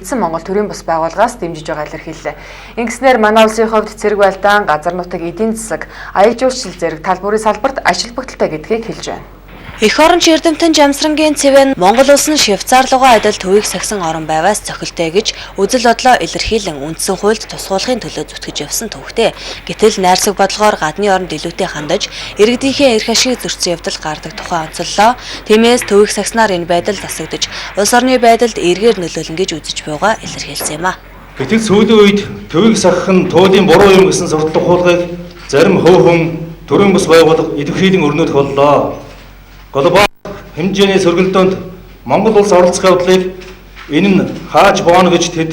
нэгдсэн Монгол төрийн бас байгууллагаас дэмжиж байгаа илэрхийллээ. Ингэснээр манай улсын хувьд цэрэг байлдаан, газар нутаг, эдийн засаг, аян жуулчлал зэрэг тал бүрийн салбарт ажил бүгдэлтэй гэдгийг хэлж байна. Эх орон Эрдэмтэн Жамсрангийн цэвэн Монгол улс нь Швейцар руугаа адил төвийг сахисан орон байваас цохилтой гэж үзэл бодлоо илэрхийлэн үндсэн хуульд тусгуулахын төлөө зүтгэж явсан төвхтэй. Гэтэл найрсаг бодлогоор гадны оронд илүүтэй хандаж иргэдийнхээ эрх ашиг зөрчсөн явдал гардаг тухай онцоллоо. Тиймээс төвийг сахиснаар энэ байдал засагдж улс орны байдалд эргээр нөлөөлнө гэж үзэж буйгаа илэрхийлсэн юм а. Гэтэл сүүлийн үед төвийг сахих нь туулийн буруу юм гэсэн сурталчилга хуулгыг зарим хөөхөн төрийн бас байгууллага илэрхийлэн өрнөдөх боллоо. Глобал хэмжээний сөргөлдөөнд Монгол улс оролцох явдлыг энэ нь хааж бооно гэж тэд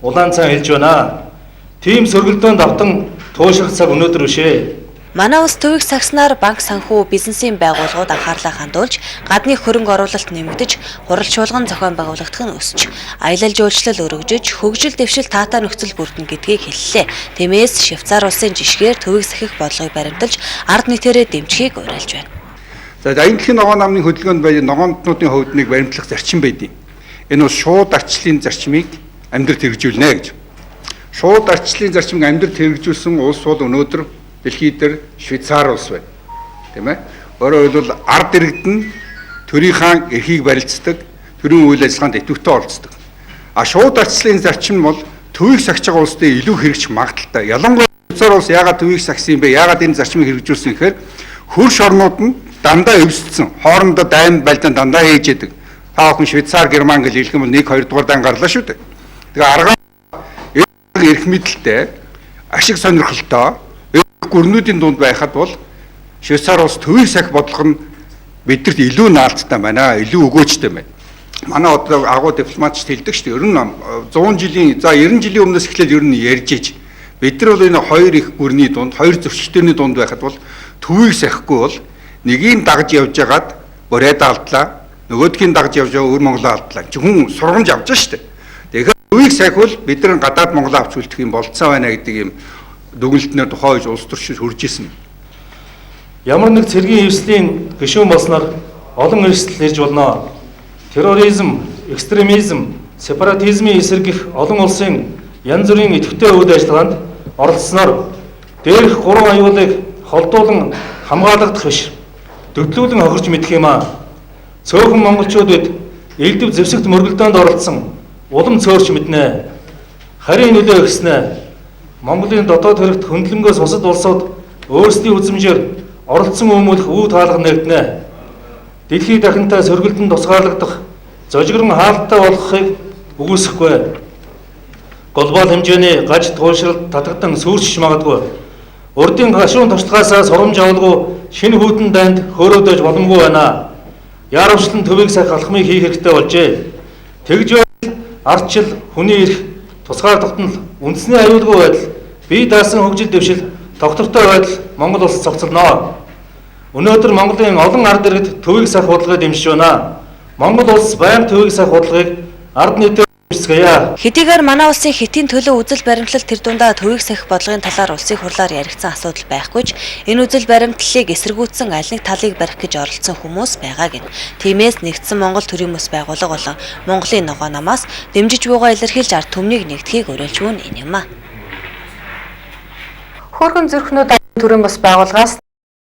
улаан цай хэлж байна. Тийм сөргөлдөөнд автан туушрах цаг өнөөдөр бишээ. Манай улс төвийг сахиснаар банк санхүү бизнесийн байгууллагууд анхаарлаа хандуулж, гадны хөрөнгө оруулалт нэмэгдэж, хуралчуулган зохион байгуулагдах нь өсч, аялал жуулчлал өргөжөж, хөгжил дэвшил таатай нөхцөл бүрдэнэ гэдгийг хэллээ. Тиймээс Швейцар улсын жишгээр төвийг сахих бодлогыг баримталж, ард нийтээрээ дэмжихийг уриалж байна. За аянгхийн ногоон намын хөдөлгөөнд байж ногоонтнуудын хувьд нэг баримтлах зарчим байдیں۔ Энэ бол шууд арчлалын зарчмыг амьдралд хэрэгжүүлнэ гэж. Шууд арчлалын зарчмыг амьдралд хэрэгжүүлсэн улс бол өнөөдөр дэлхийд дээр Швейцар улс байна. Тийм ээ. Өөрөөр хэлбэл ард иргэд нь төрийнхаа эрхийг барилцдаг, төрийн үйл ажиллагаанд идэвхтэй оролцдог. А шууд арчлалын зарчим нь бол төвийг сахиж байгаа улстай илүү хэрэгжих магадaltaй. Ялангуяа Швейцар улс яагаад төвийг сахисан юм бэ? Яагаад энэ зарчмыг хэрэгжүүлсэн гэхээр хөрш орнууд нь дандаа өвсцсөн. Хоорондоо дайм байлдаан дандаа хийж яадаг. Та бүхэн Швейцар, Герман гэж хэлэх юм бол 1 2 дугаар дан гарлаа шүү дээ. Тэгээ арга эрх мэдэлтэй, ашиг сонирхолтой гүрнүүдийн дунд байхад бол Швейцар улс төвийг сахих бодлого нь бидэрт илүү наалттай байна, илүү өгөөжтэй байна. Манай одоо агуу дипломатч хэлдэг шүү дээ. Ер нь 100 жилийн, за 90 жилийн өмнөөс эхлээд ер нь ярьж иж. Бид нар бол энэ хоёр их гүрний дунд, хоёр зөрчилдөөний дунд байхад бол төвийг сахихгүй бол нэгийг дагж явж байгаад Бурайд алдлаа, нөгөөдгийг дагж явж байгаа өвөр Монголоо алдлаа. Хүн сургамж авч байгаа шүү дээ. Тэгэхээр төвийг сахивал бид нар гадаад Монголоо авч үлдэх юм болцоо байна гэдэг юм дүгнэлтнээр тухайж улс төрчид хүрж исэн. Ямар нэг цэргийн хөвслийн гишүүн болсноор олон эрсдэл ирж болно. Терроризм, экстремизм, сепаратизмын эсрэг гэх олон улсын янз бүрийн идэвхтэй үйл ажиллагаанд оролцсноор дээрх 3 аюулыг холдуулан хамгаалагдах биш. Дөдлүүлэн хохирч мэдэх юм аа. Цөөхөн монголчууд бид элдв зэвсэгт мөргөлдөөнд оролцсон улам цөөрч мэднэ. Харийн нөлөө өгснэ. Монголын дотоод хэрэгт хөндлөнгөөс бусад улсууд өөрсдийн үзмжээр оролцсон өмүүлэх үе таалга нэгднэ. Дэлхийд дахинтай сөргөлдөнд тусгаарлагдах зожигрон хаалттай болохыг үгүйсэхгүй. Глобал хэмжээний гаж туушралт татагдан сүрчж магадгүй. Урдын гашуун туршлагаасаа сурамж авалгүй шинэ хүйтэн дайнд хөөрөөдөж боломгүй байна. Яарвчлан төвийг сахих алхмыг хийх хэрэгтэй болжээ. Тэгж байвал ардчил, хүний эрх, тусгаар тогтнол, үндэсний аюулгүй байдал, бие даасан хөгжил дэвшил, тогтвортой байдал Монгол улс цогцолно. Өнөөдөр Монголын олон ард иргэд төвийг сахих бодлогыг дэмжиж байна. Монгол улс байнга төвийг сахих бодлогыг ард нийтэд Хэдийгээр манай улсын хэтийн төлөө үзэл баримтлал тэр дундаа төвийг сахих бодлогын талаар улсын хурлаар яригдсан асуудал байхгүй ч энэ үзэл баримтлалыг эсэргүүцсэн аль нэг талыг барих гэж оролцсон хүмүүс байгаа гин. Тиймээс нэгдсэн Монгол төрийн бас байгууллага болон Монголын ногоо намаас дэмжиж буйгаа илэрхийлж ард түмнийг нэгтгэхийг уриалж байна энэ юм а. Хөөрхөн зүрхнүүд төрийн бас байгууллагаас